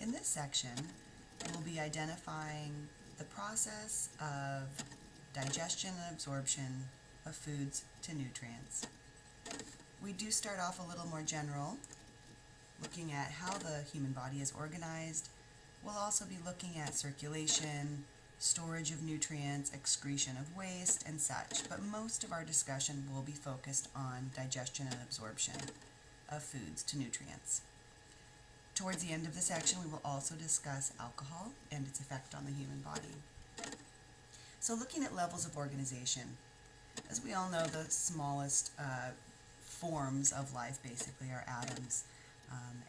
In this section, we'll be identifying the process of digestion and absorption of foods to nutrients. We do start off a little more general, looking at how the human body is organized. We'll also be looking at circulation, storage of nutrients, excretion of waste, and such, but most of our discussion will be focused on digestion and absorption of foods to nutrients. Towards the end of the section, we will also discuss alcohol and its effect on the human body. So looking at levels of organization, as we all know, the smallest forms of life basically are atoms,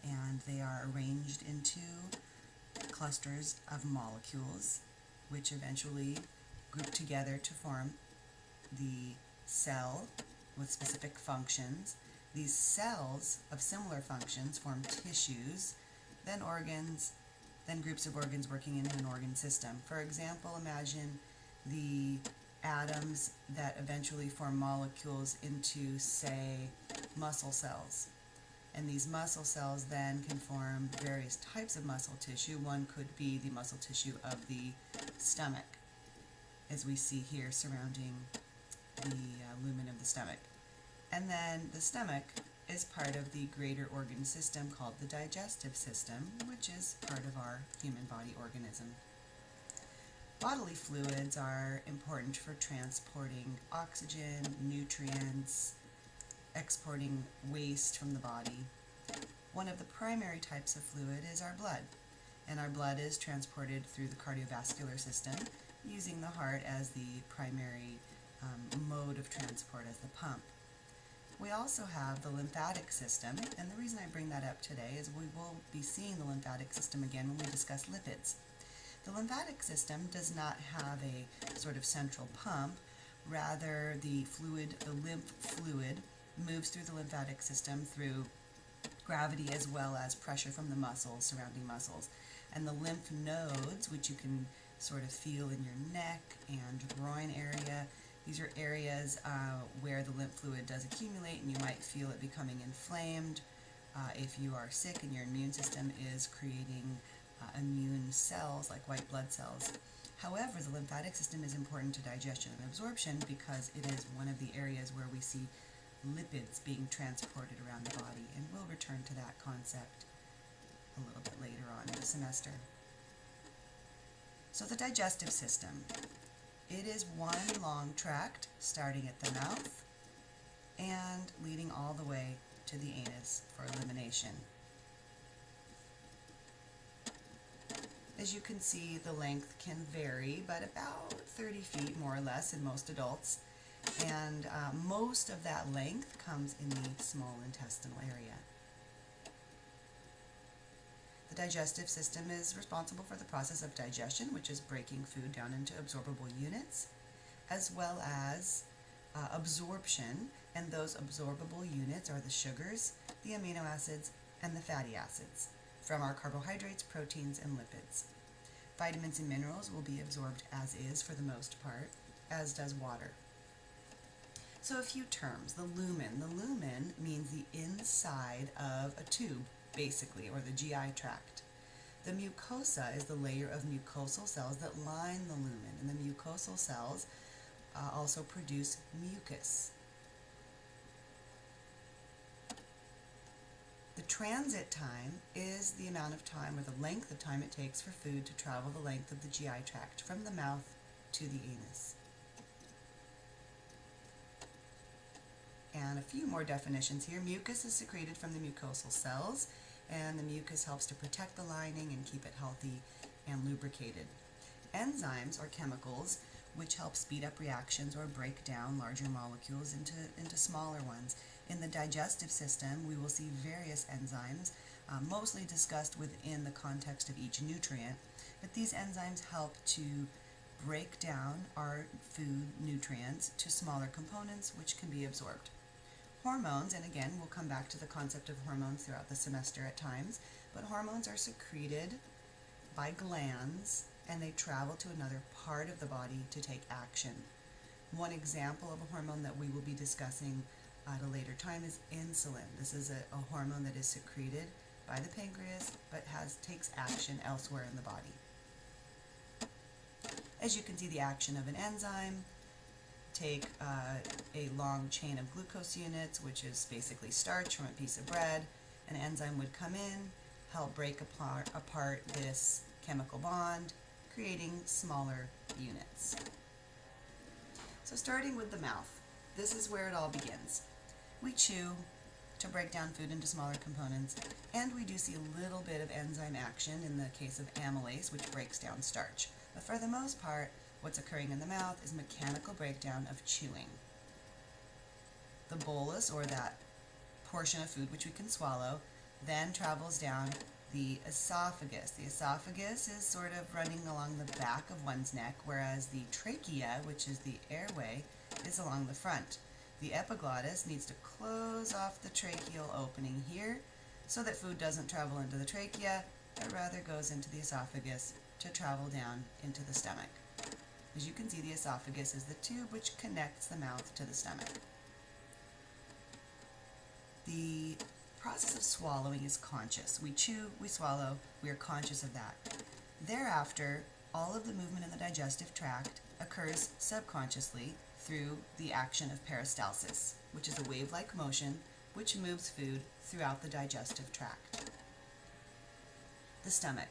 and they are arranged into clusters of molecules, which eventually group together to form the cell with specific functions. These cells of similar functions form tissues, then organs, then groups of organs working in an organ system. For example, imagine the atoms that eventually form molecules into, say, muscle cells. And these muscle cells then can form various types of muscle tissue. One could be the muscle tissue of the stomach, as we see here surrounding the lumen of the stomach. And then the stomach is part of the greater organ system called the digestive system, which is part of our human body organism. Bodily fluids are important for transporting oxygen, nutrients, exporting waste from the body. One of the primary types of fluid is our blood, and our blood is transported through the cardiovascular system, using the heart as the primary mode of transport as the pump. We also have the lymphatic system, and the reason I bring that up today is we will be seeing the lymphatic system again when we discuss lipids. The lymphatic system does not have a sort of central pump. Rather, the lymph fluid moves through the lymphatic system through gravity as well as pressure from the muscles, surrounding muscles. And the lymph nodes, which you can sort of feel in your neck and groin area, these are areas where the lymph fluid does accumulate, and you might feel it becoming inflamed if you are sick and your immune system is creating immune cells like white blood cells. However, the lymphatic system is important to digestion and absorption because it is one of the areas where we see lipids being transported around the body, and we'll return to that concept a little bit later on in the semester. So the digestive system. It is one long tract starting at the mouth and leading all the way to the anus for elimination. As you can see, the length can vary, but about 30 feet more or less in most adults, and most of that length comes in the small intestinal area. The digestive system is responsible for the process of digestion, which is breaking food down into absorbable units, as well as absorption, and those absorbable units are the sugars, the amino acids, and the fatty acids from our carbohydrates, proteins, and lipids. Vitamins and minerals will be absorbed as is for the most part, as does water. So a few terms. The lumen. The lumen means the inside of a tube, basically, or the GI tract. The mucosa is the layer of mucosal cells that line the lumen, and the mucosal cells also produce mucus. The transit time is the amount of time, or the length of time it takes for food to travel the length of the GI tract from the mouth to the anus. And a few more definitions here. Mucus is secreted from the mucosal cells, and the mucus helps to protect the lining and keep it healthy and lubricated. Enzymes are chemicals which help speed up reactions or break down larger molecules into smaller ones. In the digestive system, we will see various enzymes, mostly discussed within the context of each nutrient, but these enzymes help to break down our food nutrients to smaller components which can be absorbed. Hormones, and again, we'll come back to the concept of hormones throughout the semester at times, but hormones are secreted by glands, and they travel to another part of the body to take action. One example of a hormone that we will be discussing at a later time is insulin. This is a hormone that is secreted by the pancreas, but takes action elsewhere in the body. As you can see, the action of an enzyme, take a long chain of glucose units, which is basically starch from a piece of bread. An enzyme would come in, help break apart this chemical bond, creating smaller units. So starting with the mouth, this is where it all begins. We chew to break down food into smaller components, and we do see a little bit of enzyme action in the case of amylase, which breaks down starch. But for the most part, what's occurring in the mouth is mechanical breakdown of chewing. The bolus, or that portion of food which we can swallow, then travels down the esophagus. The esophagus is sort of running along the back of one's neck, whereas the trachea, which is the airway, is along the front. The epiglottis needs to close off the tracheal opening here so that food doesn't travel into the trachea, but rather goes into the esophagus to travel down into the stomach. As you can see, the esophagus is the tube which connects the mouth to the stomach. The process of swallowing is conscious. We chew, we swallow, we are conscious of that. Thereafter, all of the movement in the digestive tract occurs subconsciously through the action of peristalsis, which is a wave-like motion which moves food throughout the digestive tract. The stomach.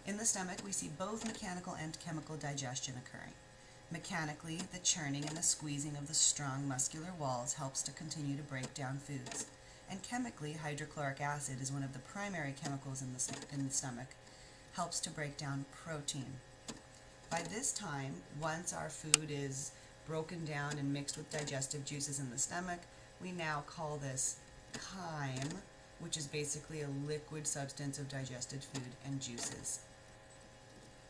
In the stomach, we see both mechanical and chemical digestion occurring. Mechanically, the churning and the squeezing of the strong muscular walls helps to continue to break down foods. And chemically, hydrochloric acid is one of the primary chemicals in the stomach, helps to break down protein. By this time, once our food is broken down and mixed with digestive juices in the stomach, we now call this chyme, which is basically a liquid substance of digested food and juices.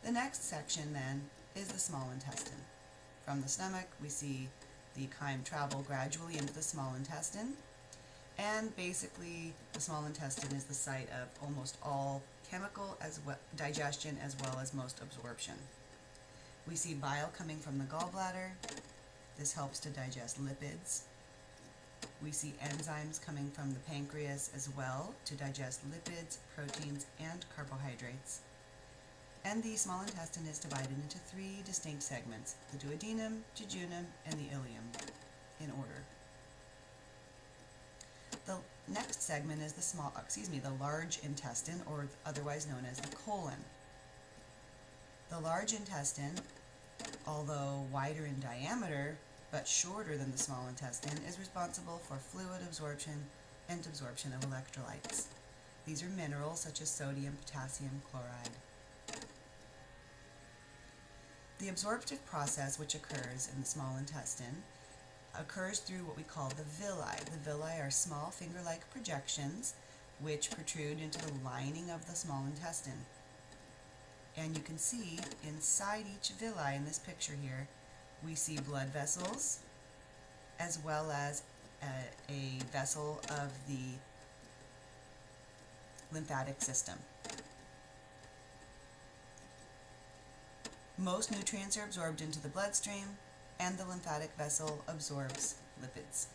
The next section then is the small intestine. From the stomach, we see the chyme travel gradually into the small intestine, and basically the small intestine is the site of almost all chemical digestion as well as most absorption. We see bile coming from the gallbladder. This helps to digest lipids. We see enzymes coming from the pancreas as well to digest lipids, proteins, and carbohydrates. And the small intestine is divided into three distinct segments: the duodenum, jejunum, and the ileum, in order. The next segment is the large intestine, or otherwise known as the colon. The large intestine, although wider in diameter but shorter than the small intestine, is responsible for fluid absorption and absorption of electrolytes. These are minerals such as sodium, potassium, chloride. The absorptive process which occurs in the small intestine occurs through what we call the villi. The villi are small finger-like projections which protrude into the lining of the small intestine. And you can see inside each villi in this picture here, we see blood vessels as well as a vessel of the lymphatic system. Most nutrients are absorbed into the bloodstream, and the lymphatic vessel absorbs lipids.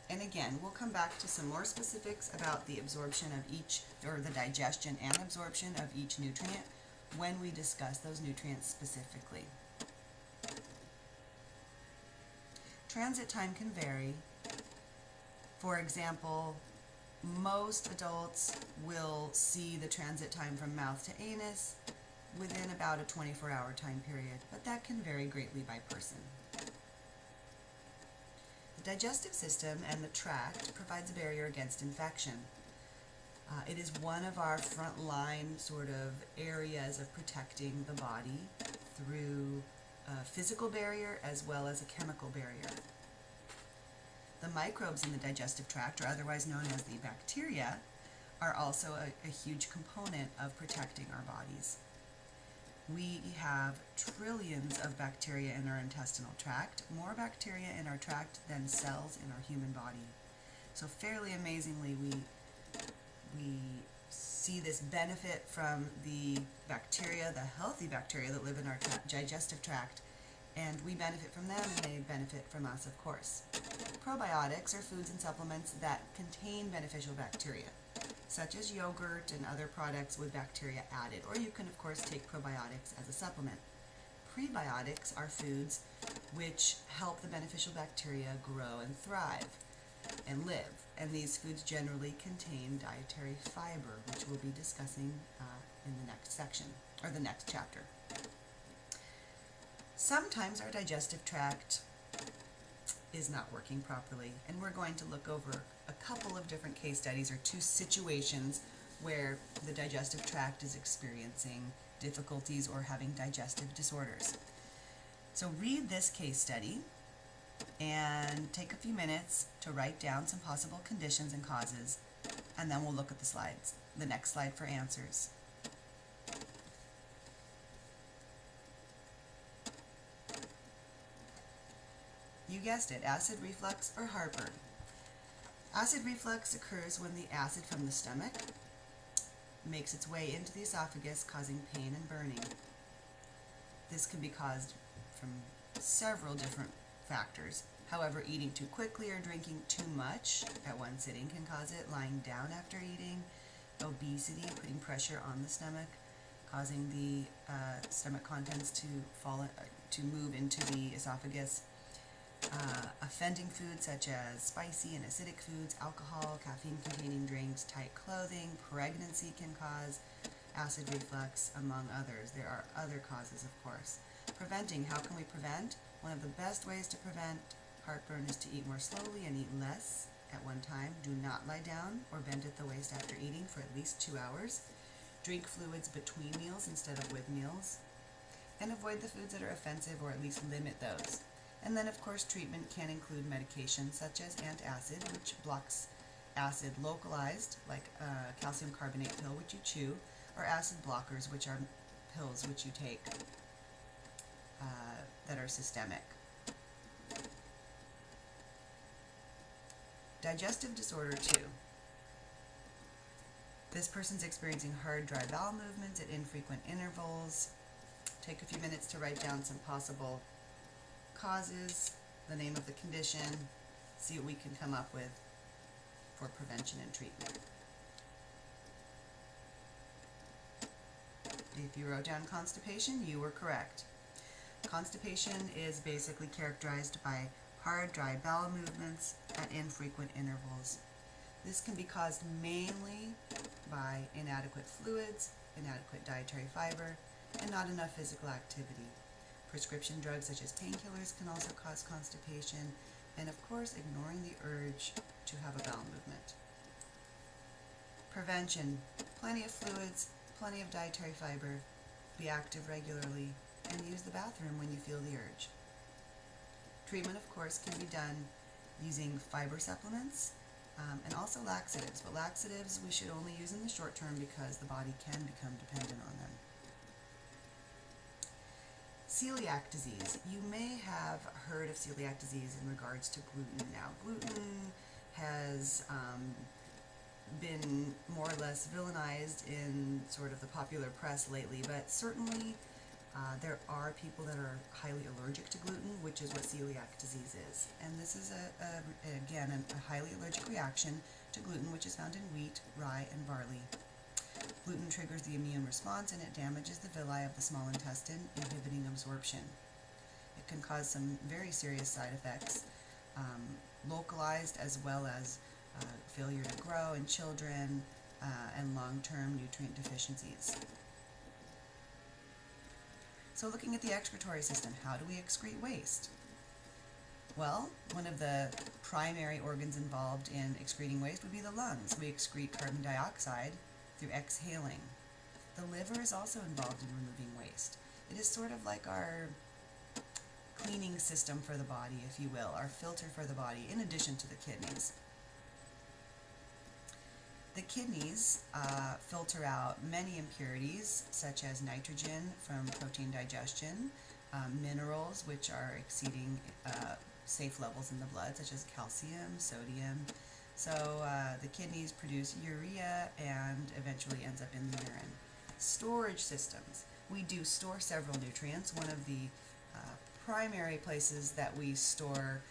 And again, we'll come back to some more specifics about the absorption of each, or the digestion and absorption of each nutrient when we discuss those nutrients specifically. Transit time can vary. For example, most adults will see the transit time from mouth to anus within about a 24-hour time period, but that can vary greatly by person. The digestive system and the tract provides a barrier against infection. It is one of our frontline sort of areas of protecting the body through a physical barrier as well as a chemical barrier. The microbes in the digestive tract, or otherwise known as the bacteria, are also a huge component of protecting our bodies. We have trillions of bacteria in our intestinal tract, more bacteria in our tract than cells in our human body. So fairly amazingly, we see this benefit from the bacteria, the healthy bacteria that live in our digestive tract, and we benefit from them and they benefit from us, of course. Probiotics are foods and supplements that contain beneficial bacteria. such as yogurt and other products with bacteria added, or you can of course take probiotics as a supplement. Prebiotics are foods which help the beneficial bacteria grow and thrive and live, and these foods generally contain dietary fiber, which we'll be discussing in the next section, or the next chapter. Sometimes our digestive tract is not working properly, and we're going to look over a couple of different case studies or two situations where the digestive tract is experiencing difficulties or having digestive disorders. So read this case study and take a few minutes to write down some possible conditions and causes, and then we'll look at the slides, the next slide, for answers. You guessed it, acid reflux or heartburn. Acid reflux occurs when the acid from the stomach makes its way into the esophagus, causing pain and burning. This can be caused from several different factors. However, eating too quickly or drinking too much at one sitting can cause it. Lying down after eating, obesity, putting pressure on the stomach, causing the stomach contents to move into the esophagus. Offending foods such as spicy and acidic foods, alcohol, caffeine-containing drinks, tight clothing, pregnancy can cause acid reflux, among others. There are other causes, of course. Preventing. How can we prevent? One of the best ways to prevent heartburn is to eat more slowly and eat less at one time. Do not lie down or bend at the waist after eating for at least 2 hours. Drink fluids between meals instead of with meals. And avoid the foods that are offensive, or at least limit those. And then, of course, treatment can include medication such as antacid, which blocks acid localized, like a calcium carbonate pill, which you chew, or acid blockers, which are pills which you take that are systemic. Digestive disorder 2. This person's experiencing hard, dry bowel movements at infrequent intervals. Take a few minutes to write down some possible causes, the name of the condition, see what we can come up with for prevention and treatment. If you wrote down constipation, you were correct. Constipation is basically characterized by hard, dry bowel movements at infrequent intervals. This can be caused mainly by inadequate fluids, inadequate dietary fiber, and not enough physical activity. Prescription drugs such as painkillers can also cause constipation, and of course ignoring the urge to have a bowel movement. Prevention. Plenty of fluids, plenty of dietary fiber, be active regularly, and use the bathroom when you feel the urge. Treatment, of course, can be done using fiber supplements and also laxatives, but laxatives we should only use in the short term because the body can become dependent on them. Celiac disease. You may have heard of celiac disease in regards to gluten. Now, gluten has been more or less villainized in sort of the popular press lately, but certainly there are people that are highly allergic to gluten, which is what celiac disease is. And this is, again, a highly allergic reaction to gluten, which is found in wheat, rye, and barley. Gluten triggers the immune response, and it damages the villi of the small intestine, inhibiting absorption. It can cause some very serious side effects, localized as well as failure to grow in children and long-term nutrient deficiencies. So looking at the excretory system, how do we excrete waste? Well, one of the primary organs involved in excreting waste would be the lungs. We excrete carbon dioxide through exhaling. The liver is also involved in removing waste. It is sort of like our cleaning system for the body, if you will, our filter for the body, in addition to the kidneys. The kidneys filter out many impurities, such as nitrogen from protein digestion, minerals which are exceeding safe levels in the blood, such as calcium, sodium. So the kidneys produce urea and eventually ends up in the urine. Storage systems. We do store several nutrients. One of the primary places that we store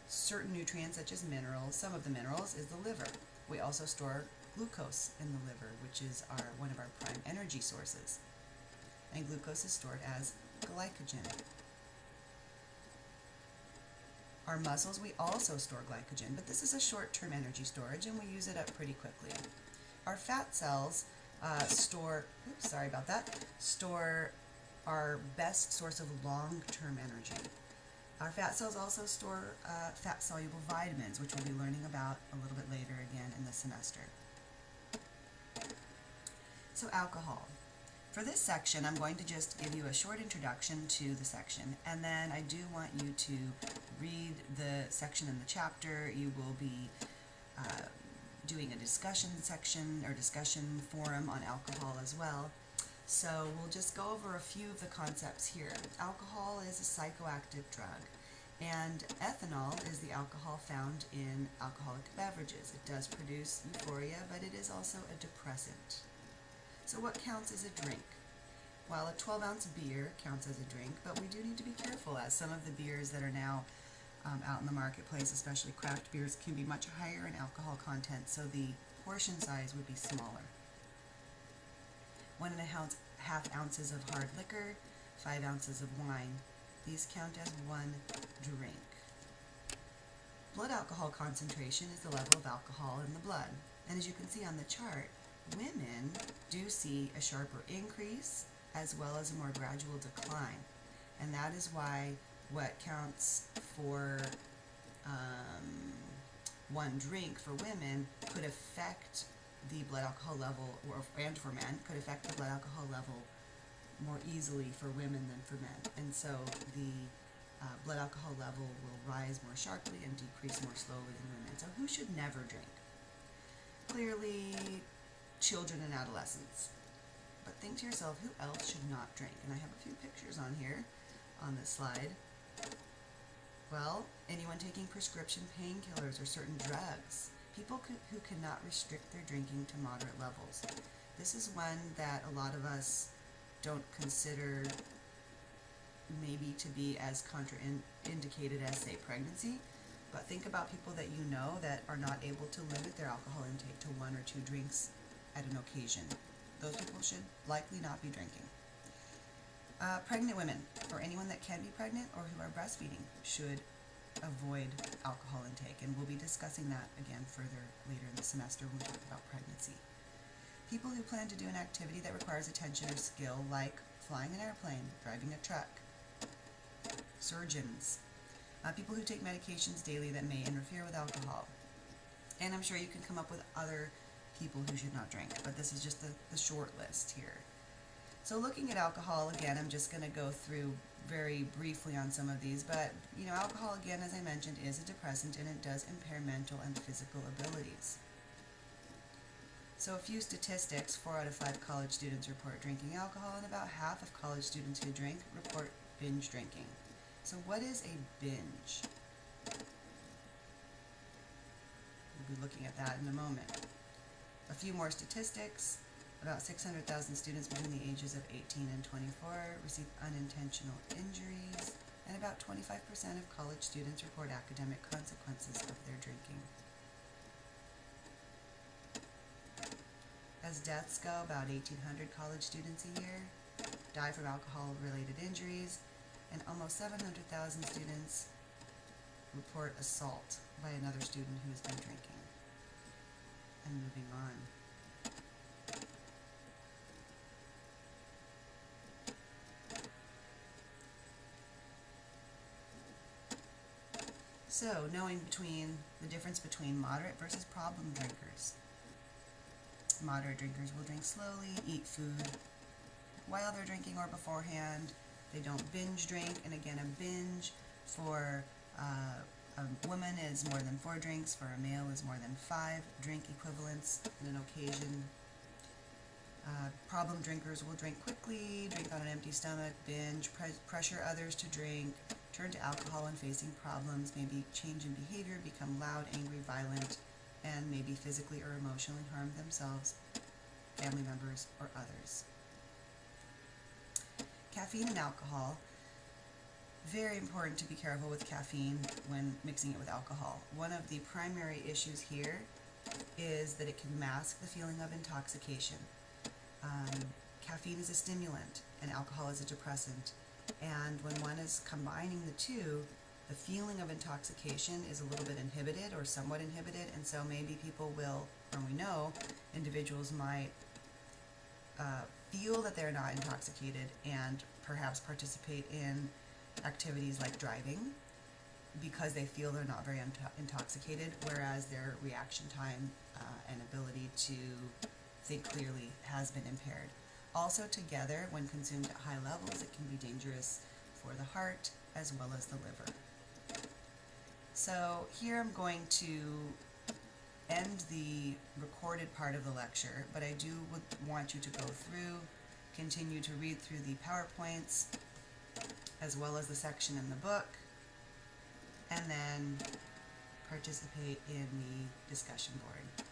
certain nutrients, such as minerals, some of the minerals, is the liver. We also store glucose in the liver, which is one of our prime energy sources. And glucose is stored as glycogen. Our muscles, we also store glycogen, but this is a short-term energy storage, and we use it up pretty quickly. Our fat cells store our best source of long-term energy. Our fat cells also store fat-soluble vitamins, which we'll be learning about a little bit later again in the semester. So alcohol. For this section, I'm going to just give you a short introduction to the section, and then I do want you to read the section in the chapter. You will be doing a discussion section or discussion forum on alcohol as well. So we'll just go over a few of the concepts here. Alcohol is a psychoactive drug, and ethanol is the alcohol found in alcoholic beverages. It does produce euphoria, but it is also a depressant. So what counts as a drink? Well, a 12-ounce beer counts as a drink, but we do need to be careful, as some of the beers that are now out in the marketplace, especially craft beers, can be much higher in alcohol content, so the portion size would be smaller. 1.5 ounces of hard liquor, 5 ounces of wine. These count as one drink. Blood alcohol concentration is the level of alcohol in the blood. And as you can see on the chart, women do see a sharper increase as well as a more gradual decline. And that is why what counts for one drink for women could affect the blood alcohol level, and for men, could affect the blood alcohol level more easily for women than for men. And so the blood alcohol level will rise more sharply and decrease more slowly in women. So who should never drink? Clearly, children and adolescents. But think to yourself, who else should not drink? And I have a few pictures on here, on this slide. Well, anyone taking prescription painkillers or certain drugs. People who cannot restrict their drinking to moderate levels. This is one that a lot of us don't consider maybe to be as contraindicated as, say, pregnancy. But think about people that you know that are not able to limit their alcohol intake to 1 or 2 drinks at an occasion. Those people should likely not be drinking. Pregnant women, or anyone that can be pregnant or who are breastfeeding, should avoid alcohol intake, and we'll be discussing that again further later in the semester when we talk about pregnancy. People who plan to do an activity that requires attention or skill, like flying an airplane, driving a truck. Surgeons. People who take medications daily that may interfere with alcohol. And I'm sure you can come up with other people who should not drink, but this is just the short list here. So looking at alcohol, again, I'm just going to go through very briefly on some of these, but alcohol, again, as I mentioned, is a depressant, and it does impair mental and physical abilities. So a few statistics: 4 out of 5 college students report drinking alcohol, and about half of college students who drink report binge drinking. So what is a binge? We'll be looking at that in a moment. A few more statistics. About 600,000 students between the ages of 18 and 24 receive unintentional injuries, and about 25% of college students report academic consequences of their drinking. As deaths go, about 1,800 college students a year die from alcohol-related injuries, and almost 700,000 students report assault by another student who has been drinking. And moving on. So, knowing the difference between moderate versus problem drinkers. Moderate drinkers will drink slowly, eat food while they're drinking or beforehand. They don't binge drink, and again, a binge for a woman is more than 4 drinks, for a male is more than 5 drink equivalents in an occasion. Problem drinkers will drink quickly, drink on an empty stomach, binge, pressure others to drink, turn to alcohol when facing problems, maybe change in behavior, become loud, angry, violent, and maybe physically or emotionally harm themselves, family members, or others. Caffeine and alcohol. Very important to be careful with caffeine when mixing it with alcohol. One of the primary issues here is that it can mask the feeling of intoxication. Caffeine is a stimulant and alcohol is a depressant, and when one is combining the two, the feeling of intoxication is a little bit inhibited or somewhat inhibited, and so maybe people will, or we know, individuals might feel that they're not intoxicated and perhaps participate in activities like driving because they feel they're not very intoxicated, whereas their reaction time and ability to think clearly has been impaired. Also, together, when consumed at high levels, it can be dangerous for the heart as well as the liver. So here I'm going to end the recorded part of the lecture, but I would want you to go through, continue to read through the PowerPoints as well as the section in the book, and then participate in the discussion board.